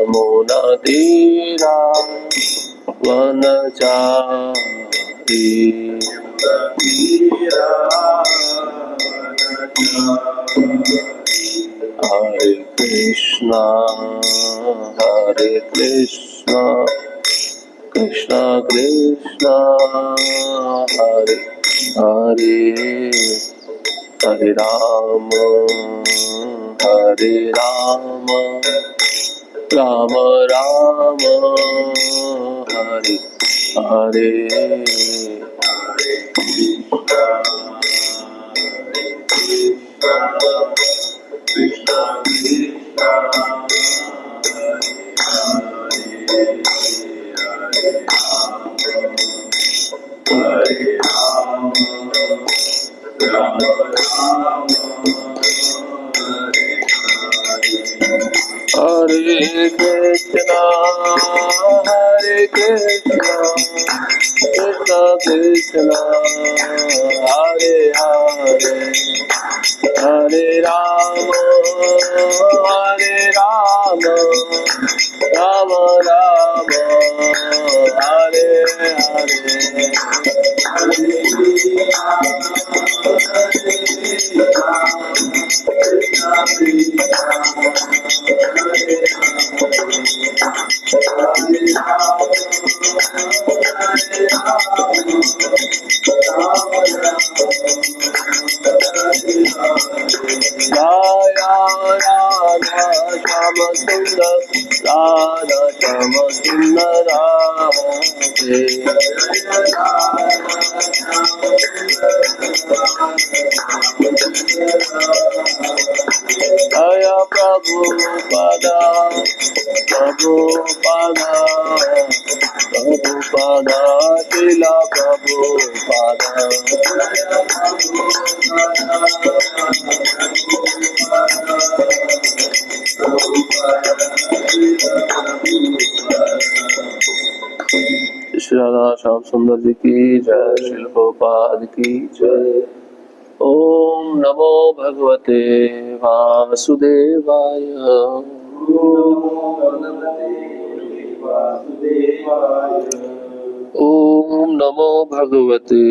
यमुना वनचारी हरे कृष्णा कृष्णा कृष्णा हरे हरे हरे राम राम राम हरे हरे कृष्णा कृष्णा हरे राम राम राम हरे कृष्णा कृष्णा कृष्णा हरे हरे हरे राम राम राम हरे हरे राधा श्याम सुंदर राधे जय प्रभुपादा शिला प्रभुपादा श्री राधा श्याम सुंदर जी की जय, श्रील प्रभुपाद की जय। ओम नमो भगवते वासुदेवाय। ओम नमो भगवते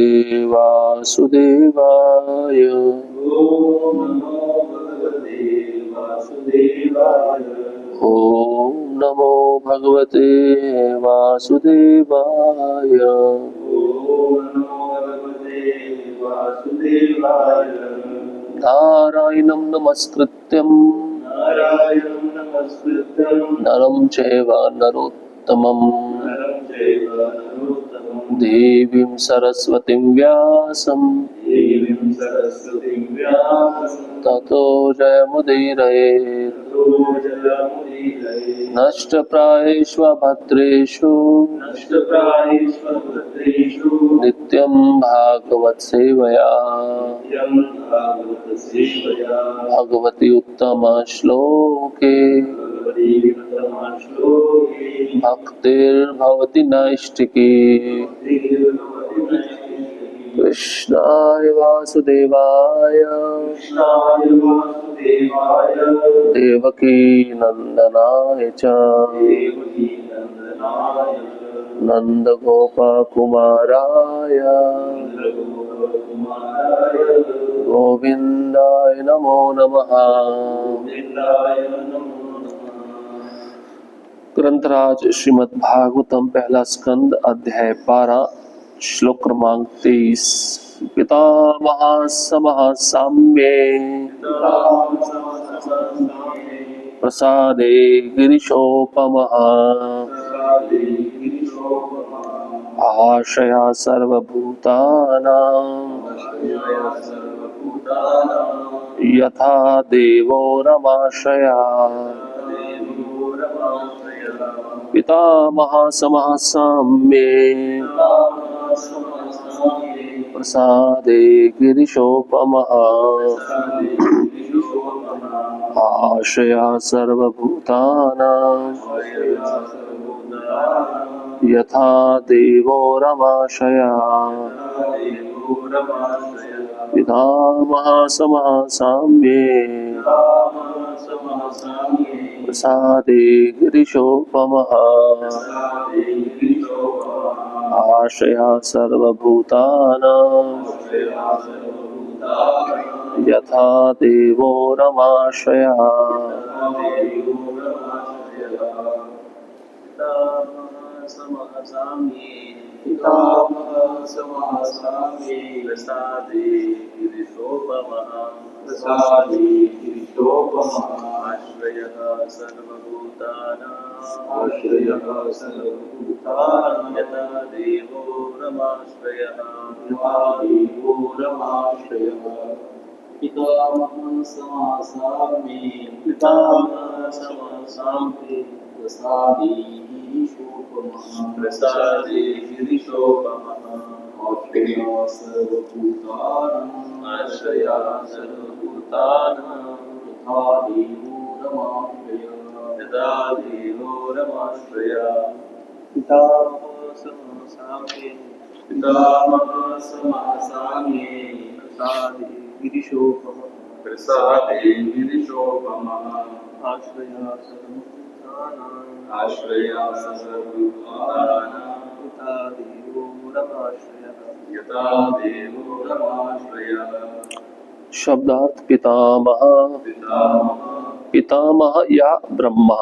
वासुदेवाय। ओम नमो भगवते वासुदेवाय। नारायणं नमस्कृत्यं नरं चैव नरोत्तमं देवीं सरस्वतीं व्यासं ततो जयमुदीरयेत्। नष्टप्रायेषु भद्रेषु नित्यं भागवत सेवया भगवती उत्तम श्लोके भक्तिर्भवति नैष्टिकी। कृष्णाय वासुदेवाय देवकी नंदनाय च नंदगोपकुमाराय गोविंदाय नमो नमः। ग्रंथराज श्रीमद् भागवतम पहला स्कंद अध्याय 12 श्लोक क्रमांक 23। पितामहः साम्ये प्रसादे गिरिशोपमः आशया सर्वभूतानां यथा देवो रमाशया। पितामहः साम्ये प्रसादे गिरिशोपमः आशया सर्वभूतानां यथा देवो रमाशया। पितामहः साम्ये प्रसादे गिरिशोपमः आश्रयः सर्वभूतानां यथा देवो रमाश्रयः प्रसादे गिरिशोपमः आश्रयः सर्वभूतानां यथा देवो रमाश्रयः पितामहं समासामि प्रसादे गिरिशोपमः आश्रयः सर्वभूतानां यथा देवो रमाश्रयः पितामहं समासामि प्रसादे गिरिशोपमः आश्रयः सर्वभूतानां यथा देवो रमाश्रयः शब्दार्थ पितामह पितामह या ब्रह्मा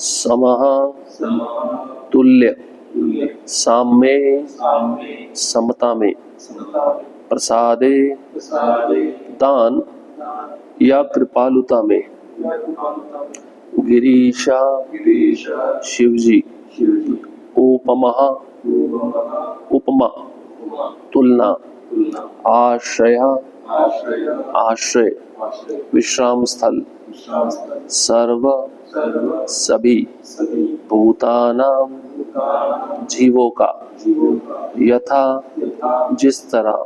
समः तुल्य साम्य समता में प्रसादे दान या कृपालुता में गिरीशा शिवजी उपमः उपमा तुलना आश्रय आश्रय विश्राम स्थल सर्व सभी भूतानां जीवों का यथा जिस तरह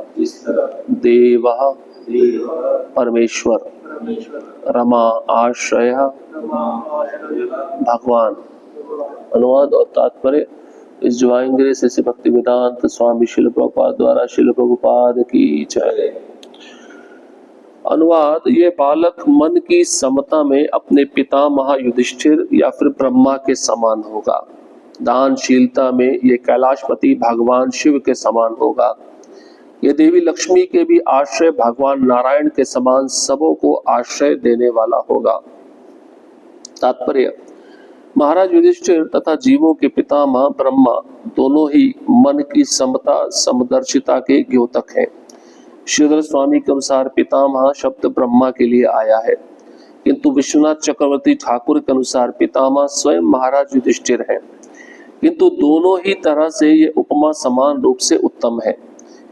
देव परमेश्वर रमा आश्रय भगवान। अनुवाद और तात्पर्य इस डिवाइन ग्रेस से भक्ति वेदांत स्वामी शिल प्रभुपाद द्वारा शिल प्रभुपाद की जय। अनुवाद ये बालक मन की समता में अपने पितामह युधिष्ठिर या फिर ब्रह्मा के समान होगा। दानशीलता में ये कैलाशपति भगवान शिव के समान होगा। ये देवी लक्ष्मी के भी आश्रय भगवान नारायण के समान सबों को आश्रय देने वाला होगा। तात्पर्य महाराज युधिष्ठिर तथा जीवों के पितामह ब्रह्मा दोनों ही मन की समता समदर्शिता के द्योतक हैं। श्रीधर स्वामी के अनुसार पितामह शब्द ब्रह्मा के लिए आया है, किंतु विश्वनाथ चक्रवर्ती ठाकुर के अनुसार पितामह स्वयं महाराज युधिष्ठिर हैं। किंतु दोनों ही तरह से ये उपमा समान रूप से उत्तम है,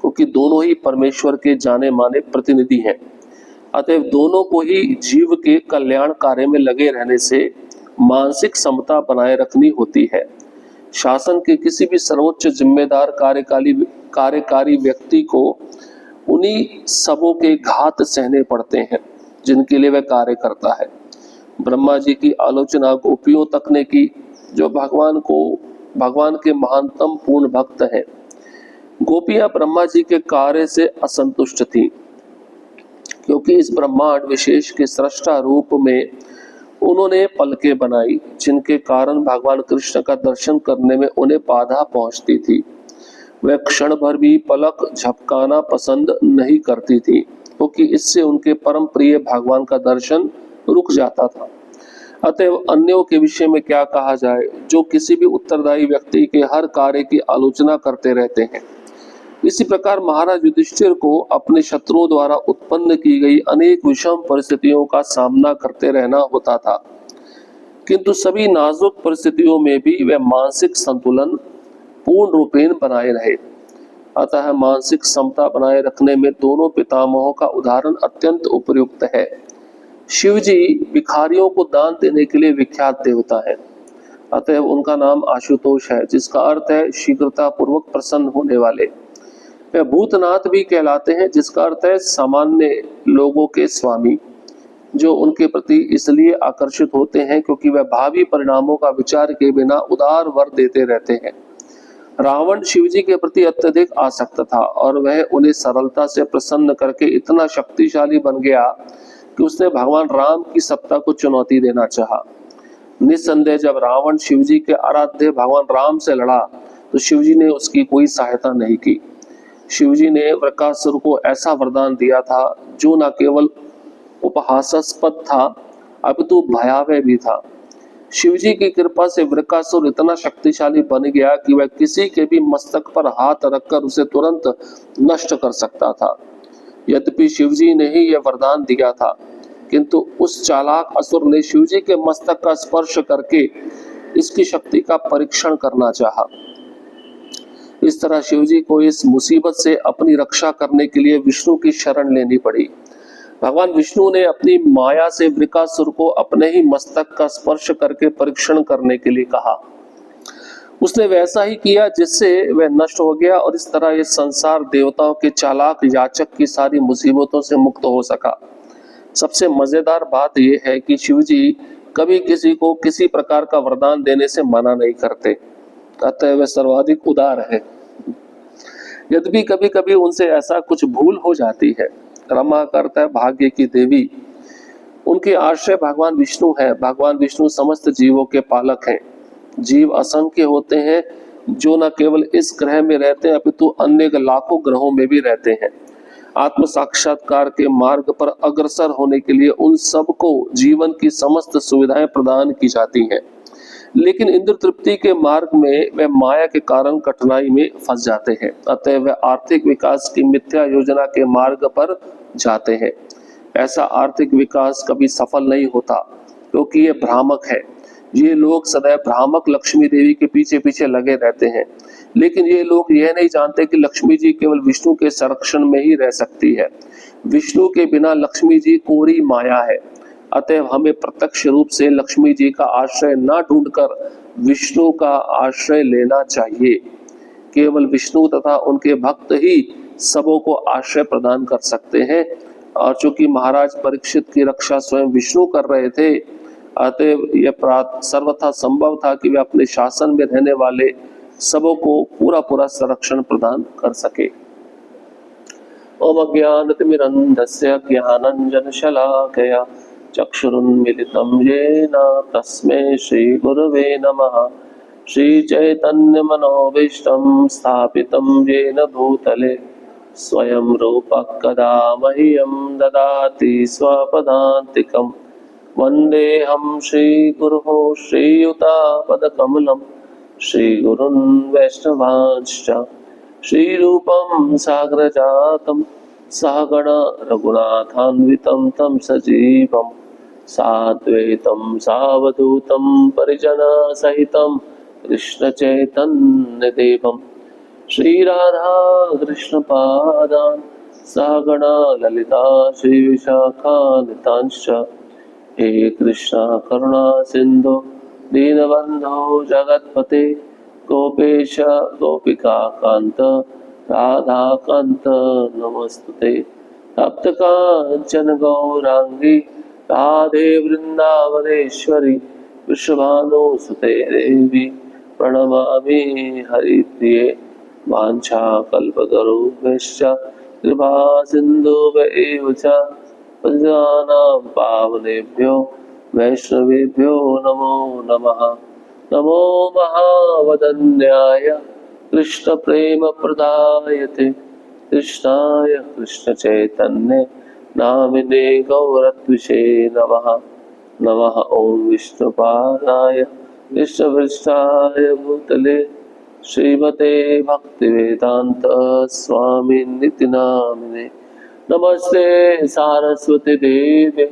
क्योंकि दोनों ही परमेश्वर के जाने माने प्रतिनिधि हैं। अतएव दोनों को ही जीव के कल्याण कार्य में लगे रहने से मानसिक समता बनाए रखनी होती है। शासन के किसी भी सर्वोच्च जिम्मेदार कार्यकारी व्यक्ति को उन्हीं सबों के घात सहने पड़ते हैं जिनके लिए वह कार्य करता है। ब्रह्मा जी की आलोचना गोपियों तक ने की, जो भगवान के महानतम पूर्ण भक्त हैं। गोपियां ब्रह्मा जी के कार्य से असंतुष्ट थीं, क्योंकि इस ब्रह्मांड विशेष के सृष्टा रूप में उन्होंने पलकें बनाई, जिनके कारण भगवान कृष्ण का दर्शन करने में उन्हें बाधा पहुंचती थी। वह क्षण भर भी पलक झपकाना पसंद नहीं करती थी, क्योंकि इससे उनके परम प्रिय भगवान का दर्शन रुक जाता था। अतएव अन्यों के विषय में क्या कहा जाए, जो किसी भी उत्तरदायी व्यक्ति के हर कार्य की आलोचना करते रहते हैं। इसी प्रकार महाराज युधिष्ठिर को अपने शत्रुओं द्वारा उत्पन्न की गई अनेक विषम परिस्थितियों का सामना करते रहना होता था, किंतु सभी नाजुक परिस्थितियों में भी वे मानसिक संतुलन पूर्ण रूपेण बनाए रहे। अतः मानसिक समता बनाए रखने में दोनों पितामहों का उदाहरण अत्यंत उपयुक्त है। शिवजी भिखारियों को दान देने के लिए विख्यात देवता है, अतएव उनका नाम आशुतोष है, जिसका अर्थ है शीघ्रता पूर्वक प्रसन्न होने वाले। वे भूतनाथ भी कहलाते हैं, जिसका अर्थ है सामान्य लोगों के स्वामी, जो उनके प्रति इसलिए आकर्षित होते हैं क्योंकि वह भावी परिणामों का विचार के बिना उदार वर देते रहते हैं। रावण शिवजी के प्रति अत्यधिक आसक्त था और वह उन्हें सरलता से प्रसन्न करके इतना शक्तिशाली बन गया कि उसने भगवान राम की सत्ता को चुनौती देना चाहा। निस्संदेह जब रावण शिवजी के आराध्य भगवान राम से लड़ा तो शिवजी ने उसकी कोई सहायता नहीं की। शिवजी ने वृकासुर को ऐसा वरदान दिया था जो न केवल उपहासास्पद था अपितु भयावह भी था। शिवजी की कृपा से वृकासुर इतना शक्तिशाली बन गया कि वह किसी के भी मस्तक पर हाथ रखकर उसे तुरंत नष्ट कर सकता था। यद्यपि शिवजी ने ही यह वरदान दिया था, किंतु उस चालाक असुर ने शिवजी के मस्तक का स्पर्श करके इसकी शक्ति का परीक्षण करना चाहा। इस तरह शिवजी को इस मुसीबत से अपनी रक्षा करने के लिए विष्णु की शरण लेनी पड़ी। भगवान विष्णु ने अपनी माया से वृकासुर को अपने ही मस्तक का स्पर्श करके परीक्षण करने के लिए कहा। उसने वैसा ही किया जिससे वह नष्ट हो गया और इस तरह ये संसार देवताओं के चालाक याचक की सारी मुसीबतों से मुक्त हो सका। सबसे मजेदार बात यह है कि शिवजी कभी किसी को किसी प्रकार का वरदान देने से मना नहीं करते, अतः वे सर्वाधिक उदार है। यद्यपि कभी कभी उनसे ऐसा कुछ भूल हो जाती है। रमा करता है भाग्य की देवी। उनके आश्रय भगवान विष्णु है। भगवान विष्णु समस्त जीवों के पालक हैं। जीव असंख्य होते हैं जो न केवल इस ग्रह में रहते हैं अपितु अन्य लाखों ग्रहों में भी रहते हैं। आत्म साक्षात्कार के मार्ग पर अग्रसर होने के लिए उन सबको जीवन की समस्त सुविधाएं प्रदान की जाती हैं, लेकिन इंद्र तृप्ति के मार्ग में वे माया के कारण कठिनाई में फंस जाते हैं। अतः वे आर्थिक विकास की मिथ्या योजना के मार्ग पर जाते हैं। ऐसा आर्थिक विकास कभी सफल नहीं होता क्योंकि ये भ्रामक है। ये लोग सदैव भ्रामक लक्ष्मी देवी के पीछे पीछे लगे रहते हैं, लेकिन ये लोग यह नहीं जानते कि लक्ष्मी जी केवल विष्णु के संरक्षण में ही रह सकती है। विष्णु के बिना लक्ष्मी जी कोरी माया है। अतः हमें प्रत्यक्ष रूप से लक्ष्मी जी का आश्रय न ढूंढकर विष्णु का आश्रय लेना चाहिए। केवल विष्णु तथा उनके भक्त ही सबों को आश्रय प्रदान कर सकते हैं, और चूंकि महाराज परीक्षित की रक्षा स्वयं विष्णु कर रहे थे, अतः यह सर्वथा संभव था कि वे अपने शासन में रहने वाले सबों को पूरा पूरा संरक्षण प्रदान कर सके। ओम अज्ञानतिमिरन्धस्य ज्ञानाञ्जनशलाकया चक्षुरुन्मिलितं येन तस्मै श्रीगुरवे नमः। श्रीचैतन्यमनोभीष्टं स्थापितं येन भूतले स्वयं रूपः कदा मह्यं ददाति स्वपदान्तिकम्। वन्देऽहं श्रीगुरुः श्रीयुतापदकमलं श्रीगुरुन् वैष्णवांश्च श्रीरूपं साग्रजातं सहगण रघुनाथान्वितं तं सजीवं साद्वैतं सावधूतं परिजनसहितं कृष्णचैतन्यदेवं श्रीराधा कृष्णपादान् सहगण ललिता श्रीविशाखान्वितांश्च। हे कृष्णा करुणा सिंधु दीनबंधो जगत्पते गोपेश गोपिका कांत राधा कांत नमस्तुते। तप्त कांचन गौरांगी राधे वृंदावनेश्वरी वृषभानुसुते देवी प्रणमामि हरिप्रिये। वाञ्छाकल्पतरुभ्यश्च कृपा सिन्धुभ्येव च पतितानां पावनेभ्यो वैष्णवेभ्यो नमो नमः। नमो महावदन्याय कृष्णप्रेमप्रदायते कृष्णाय कृष्णचैतन्य नामिने गौरत्विषे नमः। नमः ओं विष्णुपादाय कृष्णपृष्ठाय भूतले श्रीमते भक्तिवेदांत स्वामिनिति नामिने। नमस्ते सारस्वती देवे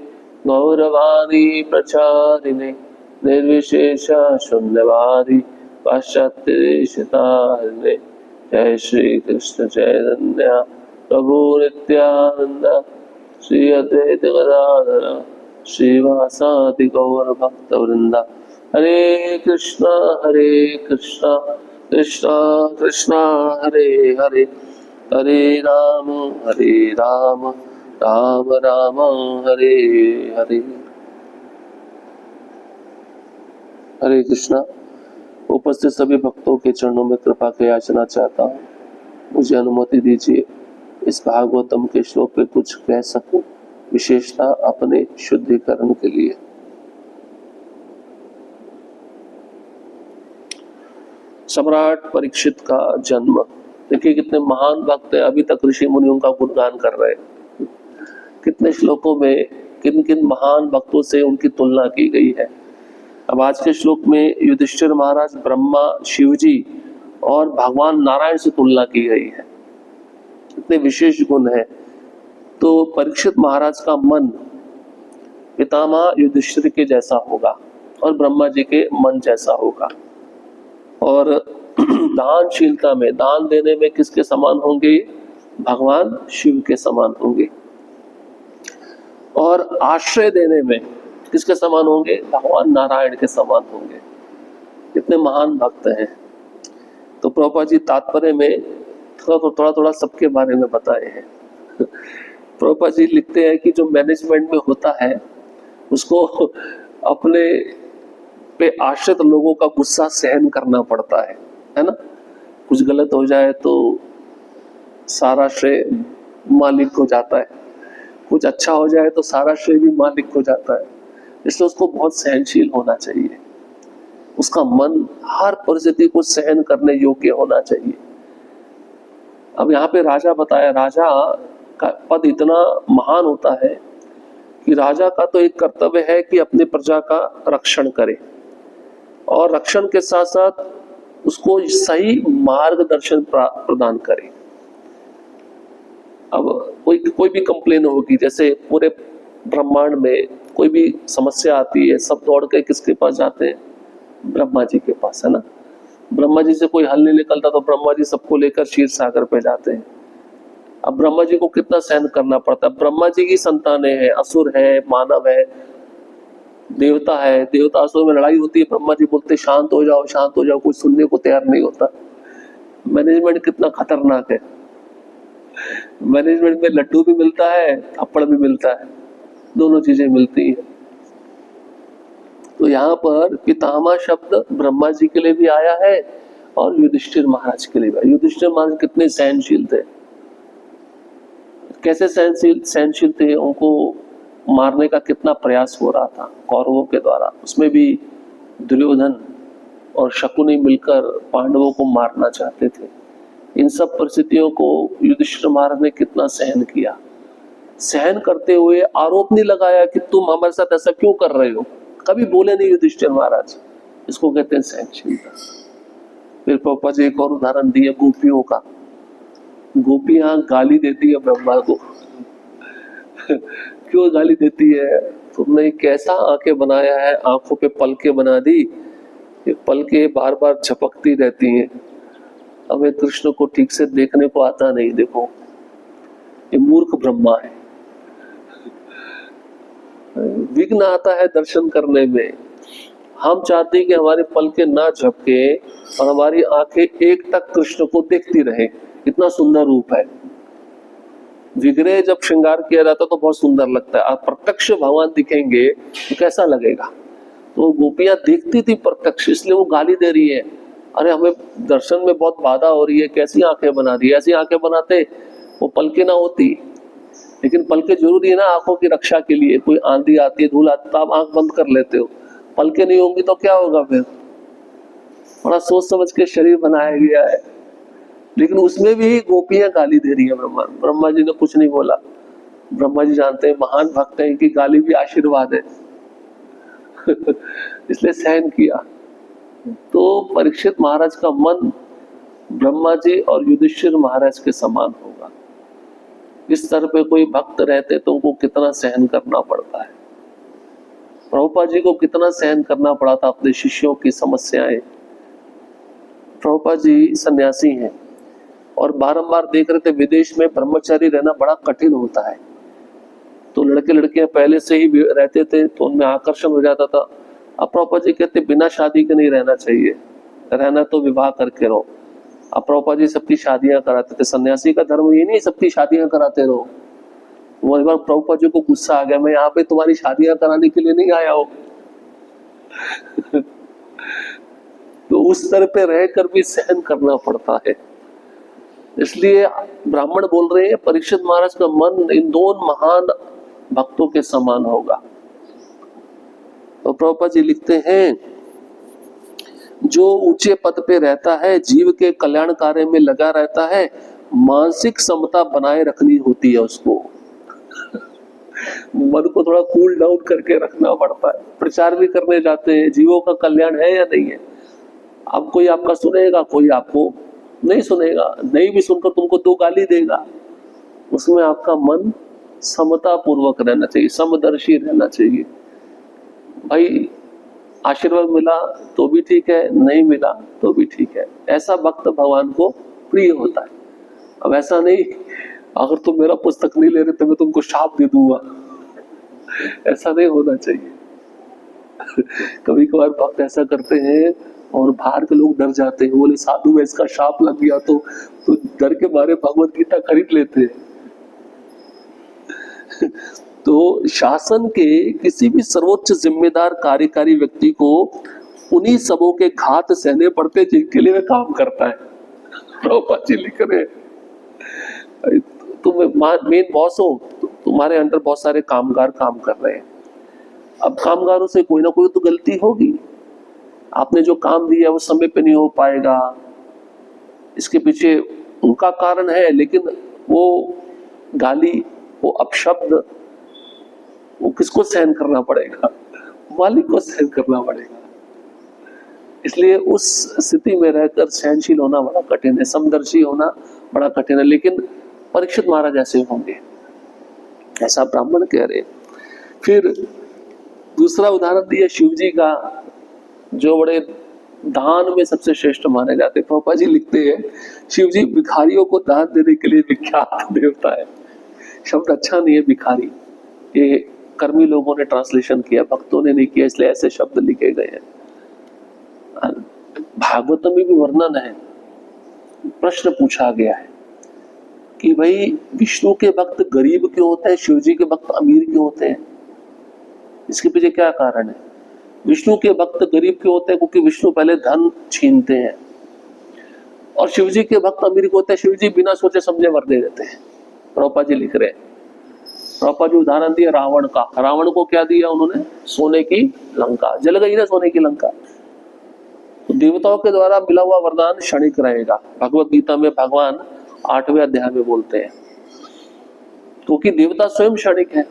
गौरवाणी प्रचारिणे निर्विशेष शून्यवादी पाश्चात्यदेशतारिणे। जय श्री कृष्ण चैतन्य प्रभु नित्यानंद श्री अद्वैत गदाधर श्रीवासादि गौर भक्त वृंदा। हरे कृष्णा कृष्णा कृष्णा हरे हरे हरे राम राम राम हरे हरे। हरे कृष्णा। उपस्थित सभी भक्तों के चरणों में कृपा की याचना चाहता हूँ। मुझे अनुमति दीजिए इस भागवतम के श्लोक पे कुछ कह सकूं। विशेषता अपने शुद्धिकरण के लिए। सम्राट परीक्षित का जन्म, देखिए कितने महान भक्त हैं, अभी तक ऋषि मुनि उनका गुणगान कर रहे हैं। कितने श्लोकों में किन किन महान भक्तों से उनकी तुलना की गई है। अब आज के श्लोक में युधिष्ठिर महाराज, ब्रह्मा, शिवजी और भगवान नारायण से तुलना की गई है। इतने विशेष गुण है। तो परीक्षित महाराज का मन पितामह युधिष्ठिर के जैसा होगा और ब्रह्मा जी के मन जैसा होगा। और दानशीलता में, दान देने में किसके समान होंगे? भगवान शिव के समान होंगे। और आश्रय देने में किसके समान होंगे? भगवान नारायण के समान होंगे। कितने महान भक्त हैं। तो प्रभुपाद जी तात्पर्य में थोड़ा सबके बारे में बताए हैं। प्रभुपाद जी लिखते हैं कि जो मैनेजमेंट में होता है उसको अपने पे आश्रित लोगों का गुस्सा सहन करना पड़ता है ना। कुछ गलत हो जाए तो सारा श्रेय मालिक को जाता है, कुछ अच्छा हो जाए तो सारा श्रेय भी मालिक को जाता है। इसलिए उसको बहुत सहनशील होना चाहिए। उसका मन हर परिस्थिति को सहन करने योग्य होना चाहिए। अब यहाँ पे राजा बताया, राजा का पद इतना महान होता है कि राजा का तो एक कर्तव्य है कि अपनी प्रजा का रक्षण करे और रक्षण के साथ साथ उसको सही मार्गदर्शन प्रदान करे। अब कोई भी कंप्लेन होगी, जैसे पूरे ब्रह्मांड में कोई भी समस्या आती है, सब दौड़ के किसके पास जाते हैं? ब्रह्मा जी के पास, है ना। ब्रह्मा जी से कोई हल नहीं निकलता तो ब्रह्मा जी सबको लेकर क्षीर सागर पे जाते हैं। अब ब्रह्मा जी को कितना सहन करना पड़ता है। ब्रह्मा जी की संतानें हैं, असुर है, मानव है, देवता है। देवता असुर में लड़ाई होती है, ब्रह्मा जी बोलते शांत हो जाओ, शांत हो जाओ, कोई सुनने को तैयार नहीं होता। मैनेजमेंट कितना खतरनाक है। मैनेजमेंट में लड्डू भी मिलता है, थप्पड़ भी मिलता है, दोनों चीजें मिलती हैं। तो यहाँ पर पितामह शब्द ब्रह्मा जी के लिए भी आया है और युधिष्ठिर महाराज के लिए भी। युधिष्ठिर महाराज कितने सहनशील थे। कैसे सहनशील थे? उनको मारने का कितना प्रयास हो रहा था कौरवों के द्वारा, उसमें भी दुर्योधन और शकुनी मिलकर पांडवों को मारना चाहते थे। इन सब परिस्थितियों को युधिष्ठिर महाराज ने कितना सहन किया। सहन करते हुए आरोप नहीं लगाया कि तुम हमारे साथ ऐसा क्यों कर रहे हो, कभी बोले नहीं युधिष्ठिर महाराज। इसको कहते हैं सहनशीलता। फिर पापा जी एक और उदाहरण दिए गोपियों का। गोपियां गाली देती है ब्रह्मा को। क्यों गाली देती है? तुमने कैसा आंखें बनाया है, आंखों पे पलके बना दी, ये पलके बार बार झपकती रहती हैं, हमें कृष्ण को ठीक से देखने को आता नहीं। देखो ये मूर्ख ब्रह्मा है। विघ्न आता है दर्शन करने में। हम चाहते हैं कि हमारे पलके ना झपके और हमारी आंखें एक टक कृष्ण को देखती रहे। इतना सुंदर रूप है। विग्रह जब श्रृंगार किया जाता तो बहुत सुंदर लगता है, आप प्रत्यक्ष भगवान दिखेंगे तो कैसा लगेगा। तो गोपियां देखती थी प्रत्यक्ष, इसलिए वो गाली दे रही है, अरे हमें दर्शन में बहुत बाधा हो रही है, कैसी आंखें बना दी। ऐसी आंखें बनाते वो पलके ना होती। लेकिन पलके जरूरी है ना आंखों की रक्षा के लिए। कोई आंधी आती है, धूल आती, तो आप आंख बंद कर लेते हो। पलके नहीं होंगी तो क्या होगा फिर? बड़ा सोच समझ के शरीर बनाया गया है, लेकिन उसमें भी गोपियां गाली दे रही है ब्रह्मा जी ने कुछ नहीं बोला। ब्रह्मा जी जानते हैं, महान भक्त हैं, इनकी गाली भी आशीर्वाद है। इसलिए सहन किया। तो परीक्षित महाराज का मन ब्रह्मा जी और युधिष्ठिर महाराज के समान होगा। इस स्तर पे कोई भक्त रहते तो उनको कितना सहन करना पड़ता है। प्रभुपाद जी को कितना सहन करना पड़ा था अपने शिष्यों की समस्याएं। प्रभुपाद जी सन्यासी हैं और बारंबार देख रहे थे विदेश में ब्रह्मचारी रहना बड़ा कठिन होता है। तो लड़के लड़कियां पहले से ही रहते थे तो उनमें आकर्षण हो जाता था। अब प्रभुपाद जी कहते बिना शादी के नहीं रहना चाहिए, रहना तो विवाह करके रहो। अब प्रभुपाद जी सबकी शादियां कराते थे। सन्यासी का धर्म ये नहीं सबकी शादियां कराते रहो। वो एक बार प्रभुपाद जी को गुस्सा आ गया, मैं यहाँ पे तुम्हारी शादियां कराने के लिए नहीं आया हूं। तो उस स्तर पे रहकर भी सहन करना पड़ता है। इसलिए ब्राह्मण बोल रहे हैं परीक्षित महाराज का मन इन दोनों महान भक्तों के समान होगा। तो प्रभुपाद जी लिखते हैं, जो ऊंचे पद पे रहता है, जीव के कल्याण कार्य में लगा रहता है, मानसिक समता बनाए रखनी होती है उसको। मन को थोड़ा कूल डाउन करके रखना पड़ता है। प्रचार भी करने जाते हैं, जीवों का कल्याण है या नहीं है। अब कोई आपका सुनेगा, कोई आपको नहीं सुनेगा, नहीं भी सुनकर तुमको दो गाली देगा। उसमें आपका मन समता पूर्वक रहना चाहिए, समदर्शी रहना चाहिए। भाई आशीर्वाद मिला तो भी ठीक है, नहीं मिला तो भी ठीक है। ऐसा भक्त भगवान को प्रिय होता है। अब ऐसा नहीं, अगर तुम मेरा पुस्तक नहीं ले रहे तो मैं तुमको शाप दे दूंगा, ऐसा नहीं होना चाहिए। कभी कभार भक्त ऐसा करते हैं और बाहर के लोग डर जाते हैं, बोले साधु में इसका शाप लग गया तो डर के मारे भगवत गीता खरीद लेते हैं। तो शासन के किसी भी सर्वोच्च जिम्मेदार कार्यकारी व्यक्ति को उन्हीं सबों के घात सहने पड़ते जिनके लिए वह काम करता है। प्रभुपाद जी लिख रहे हैं, तुम मेन बॉस हो, तुम्हारे अंडर बहुत सारे कामगार काम कर रहे हैं। अब कामगारों से कोई ना कोई तो गलती होगी। आपने जो काम दिया वो समय पे नहीं हो पाएगा, इसके पीछे उनका कारण है, लेकिन वो गाली, वो अपशब्द, वो किसको सहन करना पड़ेगा? मालिक को सहन करना पड़ेगा। इसलिए उस स्थिति में रहकर सहनशील होना बड़ा कठिन है, समदर्शी होना बड़ा कठिन है। लेकिन परीक्षित महाराज ऐसे होंगे, ऐसा ब्राह्मण कह रहे। फिर दूसरा उदाहरण दिया शिव जी का, जो बड़े दान में सबसे श्रेष्ठ माने जाते। प्रभुपाद जी लिखते हैं, शिव जी भिखारियों को दान देने के लिए विख्यात देवता है। शब्द अच्छा नहीं है भिखारी, ये कर्मी लोगों ने ट्रांसलेशन किया, भक्तों ने नहीं किया, इसलिए ऐसे शब्द लिखे गए हैं। भागवतम में भी वर्णन है, प्रश्न पूछा गया है कि भाई विष्णु के भक्त गरीब क्यों होते हैं, शिव जी के भक्त अमीर क्यों होते हैं? इसके पीछे क्या कारण है? विष्णु के भक्त गरीब क्यों होते हैं? क्योंकि विष्णु पहले धन छीनते हैं। और शिव जी के भक्त अमीर क्यों होते हैं? शिव जी बिना सोचे समझे वर दे देते हैं। प्रभुपाद जी लिख रहे हैं, प्रभुपाद जी उदाहरण दिया रावण का। रावण को क्या दिया उन्होंने? सोने की लंका। जल गई ना सोने की लंका। तो देवताओं के द्वारा मिला हुआ वरदान क्षणिक रहेगा। भगवत गीता में भगवान 8वें अध्याय में बोलते हैं, क्योंकि देवता स्वयं क्षणिक है,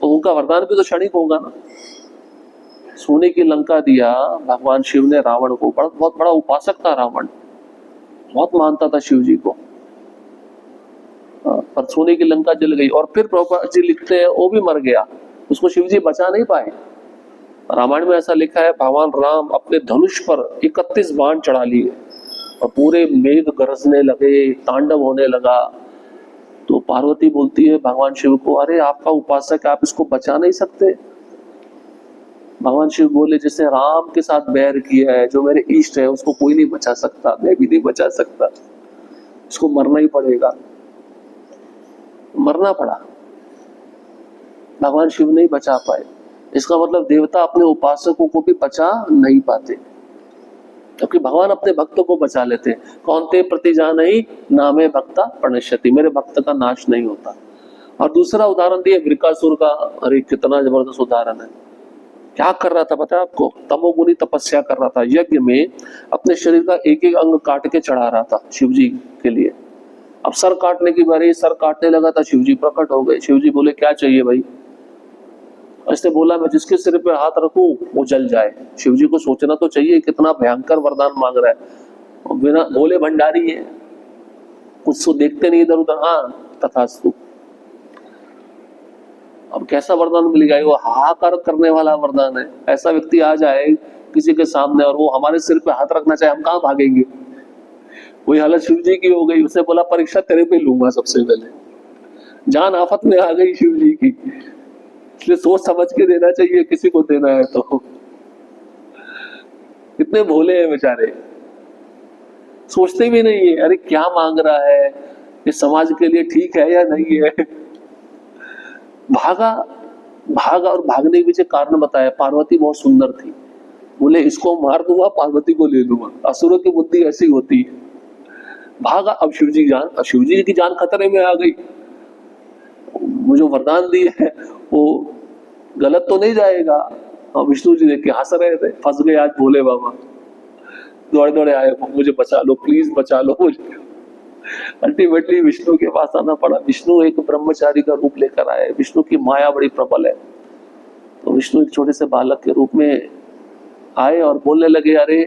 तो उनका वरदान भी तो क्षणिक होगा ना। सोने की लंका दिया भगवान शिव ने रावण को। बहुत बड़ा उपासक था रावण, बहुत मानता था शिव जी को, पर सोने की लंका जल गई। और फिर प्रभुपाद जी लिखते हैं वो भी मर गया, उसको शिव जी बचा नहीं पाए। रामायण में ऐसा लिखा है, भगवान राम अपने धनुष पर 31 बाण चढ़ा लिए और पूरे मेघ गरजने लगे, तांडव होने लगा। तो पार्वती बोलती है भगवान शिव को, अरे आपका उपासक, आप इसको बचा नहीं सकते? भगवान शिव बोले, जिसने राम के साथ बैर किया है, जो मेरे इष्ट है, उसको कोई नहीं बचा सकता, मैं भी नहीं बचा सकता, इसको मरना ही पड़ेगा। मरना पड़ा, भगवान शिव नहीं बचा पाए। इसका मतलब देवता अपने उपासकों को भी बचा नहीं पाते, क्योंकि भगवान अपने भक्तों को बचा लेते हैं। कौनते प्रतिजानहि नामे भक्ता प्रणश्यति, मेरे भक्त का नाश नहीं होता। और दूसरा उदाहरण दिया वृकासुर का। अरे कितना जबरदस्त उदाहरण है। क्या कर रहा था पता है आपको? तमोगुनी तपस्या कर रहा था, यज्ञ में अपने शरीर का एक एक अंग काट के चढ़ा रहा था शिव जी के लिए। अब सर काटने की बारी, सर काटने लगा था, शिव जी प्रकट हो गए। शिव जी बोले क्या चाहिए भाई? इसने बोला मैं जिसके सिर पे हाथ रखूं वो जल जाए। शिव जी को सोचना तो चाहिए कितना भयंकर वरदान मांग रहा है। बिना भोले भंडारी है, कुछ तो देखते नहीं इधर उधर, हाँ तथास्तु। अब कैसा वरदान मिल गया? वो हाहाकार करने वाला वरदान है। ऐसा व्यक्ति आ जाए किसी के सामने और वो हमारे सिर पे हाथ रखना चाहे, हम कहाँ भागेंगे? वही हालत शिव जी की हो गई। उसने बोला परीक्षा तेरे पे लूंगा सबसे पहले। जान आफत में आ गई शिव जी की, इसलिए सोच समझ के देना चाहिए किसी को देना है तो। कितने भोले हैं बेचारे, सोचते भी नहीं है अरे क्या मांग रहा है, ये समाज के लिए ठीक है या नहीं है। भागा और भागने के पीछे कारण बताया। पार्वती बहुत सुंदर थी, बोले इसको मार दूंगा, पार्वती को ले लूंगा। असुरों की बुद्धि ऐसी होती है। भागा, अब शिव जी की जान खतरे में आ गई। मुझे वरदान दिए है वो गलत तो नहीं जाएगा। और विष्णु जी देख के हंस रहे थे, फंस गए आज भोले बाबा, दौड़े दौड़े आए, मुझे बचा लो प्लीज बचा लो मुझे। अल्टीमेटली विष्णु के पास आना पड़ा। विष्णु एक ब्रह्मचारी का रूप लेकर आए, विष्णु की माया बड़ी प्रबल है। तो विष्णु एक छोटे से बालक के रूप में आए और बोलने लगे, अरे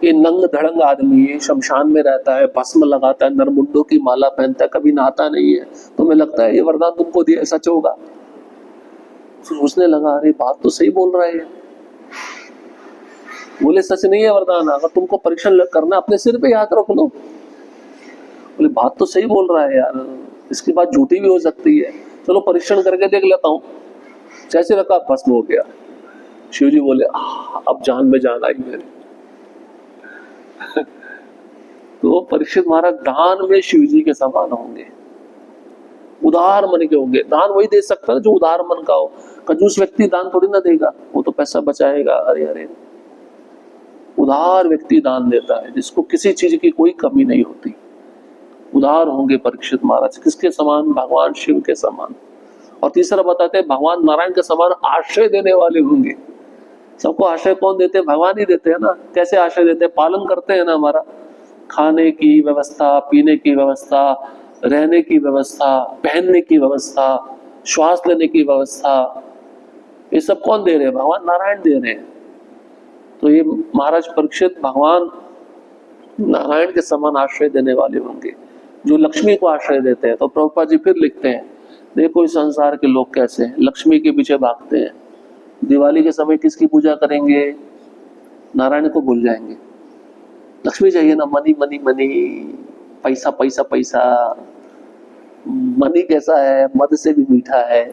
ये नंग धड़ंग आदमी है, शमशान में रहता है, भस्म लगाता है, नरमुंडों की माला पहनता है, कभी नहाता नहीं है, तुम्हें लगता है ये वरदान तुमको दिया सच होगा? सोचने लगा, अरे बात तो सही बोल रहा है। बोले सच नहीं है वरदान, अगर तुमको परीक्षण करना अपने सिर पे हाथ रख लो। बोले बात तो सही बोल रहा है यार, इसकी बात झूठी भी हो सकती है, चलो परीक्षण करके देख लेता हूँ। जैसे रखा भस्म हो गया। शिव जी बोले अब जान में जान आई मेरे। तो परीक्षित महाराज दान में शिव जी के समान होंगे, उदार मन के होंगे। दान वही दे सकता है जो उदार मन का हो। कंजूस व्यक्ति दान थोड़ी ना देगा, वो तो पैसा बचाएगा। अरे अरे, उदार व्यक्ति दान देता है जिसको किसी चीज की कोई कमी नहीं होती। उदार होंगे परीक्षित महाराज, किसके समान? भगवान शिव के समान। और तीसरा बताते हैं भगवान नारायण के समान आश्रय देने वाले होंगे। सबको आश्रय कौन देते हैं? भगवान ही देते हैं ना। कैसे आश्रय देते हैं? पालन करते हैं ना हमारा, खाने की व्यवस्था, पीने की व्यवस्था, रहने की व्यवस्था, पहनने की व्यवस्था, श्वास लेने की व्यवस्था, ये सब कौन दे रहे हैं? भगवान नारायण दे रहे हैं। तो ये महाराज परीक्षित भगवान नारायण के समान आश्रय देने वाले होंगे, जो लक्ष्मी को आश्रय देते हैं। तो प्रभुपाद जी फिर लिखते हैं, देखो इस संसार के लोग कैसे हैं, लक्ष्मी के पीछे भागते हैं। दिवाली के समय किसकी पूजा करेंगे? नारायण को भूल जाएंगे। लक्ष्मी चाहिए ना, मनी मनी मनी, पैसा पैसा पैसा। मनी कैसा है? मद से भी मीठा है।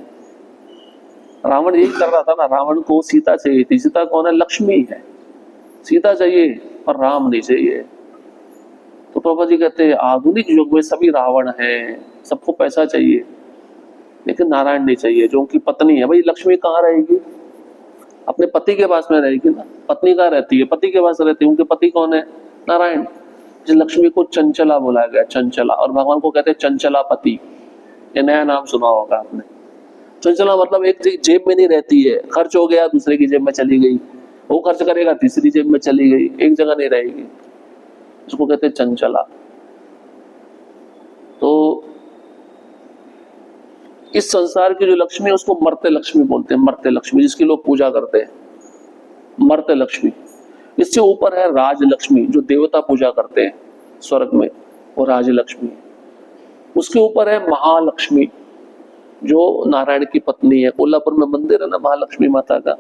रावण यही कर रहा था ना, रावण को सीता चाहिए थी। सीता कौन है? लक्ष्मी है। सीता चाहिए पर राम नहीं चाहिए। तो प्रभु जी कहते हैं आधुनिक युग में सभी रावण हैं, सबको पैसा चाहिए, लेकिन नारायण नहीं चाहिए जो उनकी पत्नी है। भाई लक्ष्मी कहाँ रहेगी? अपने पति के पास में रहेगी ना। पत्नी कहाँ रहती है? पति के पास रहती है। उनके पति कौन है? नारायण। जिस लक्ष्मी को चंचला बोला गया, चंचला, और भगवान को कहते हैं चंचला पति। ये नया नाम सुना होगा आपने। चंचला मतलब एक जेब में नहीं रहती है, खर्च हो गया दूसरे की जेब में चली गई, वो खर्च करेगा तीसरी जेब में चली गई, एक जगह नहीं रहेगी, उसको कहते हैं चंचला। तो इस संसार की जो लक्ष्मी है उसको मर्त्य लक्ष्मी बोलते हैं। मर्त्य लक्ष्मी, जिसकी लोग पूजा करते हैं, मर्त्य लक्ष्मी। इससे ऊपर है राज लक्ष्मी, जो देवता पूजा करते हैं स्वर्ग में, वो राज लक्ष्मी। उसके ऊपर है महालक्ष्मी, जो नारायण की पत्नी है। कोल्हापुर में मंदिर है ना महालक्ष्मी माता का,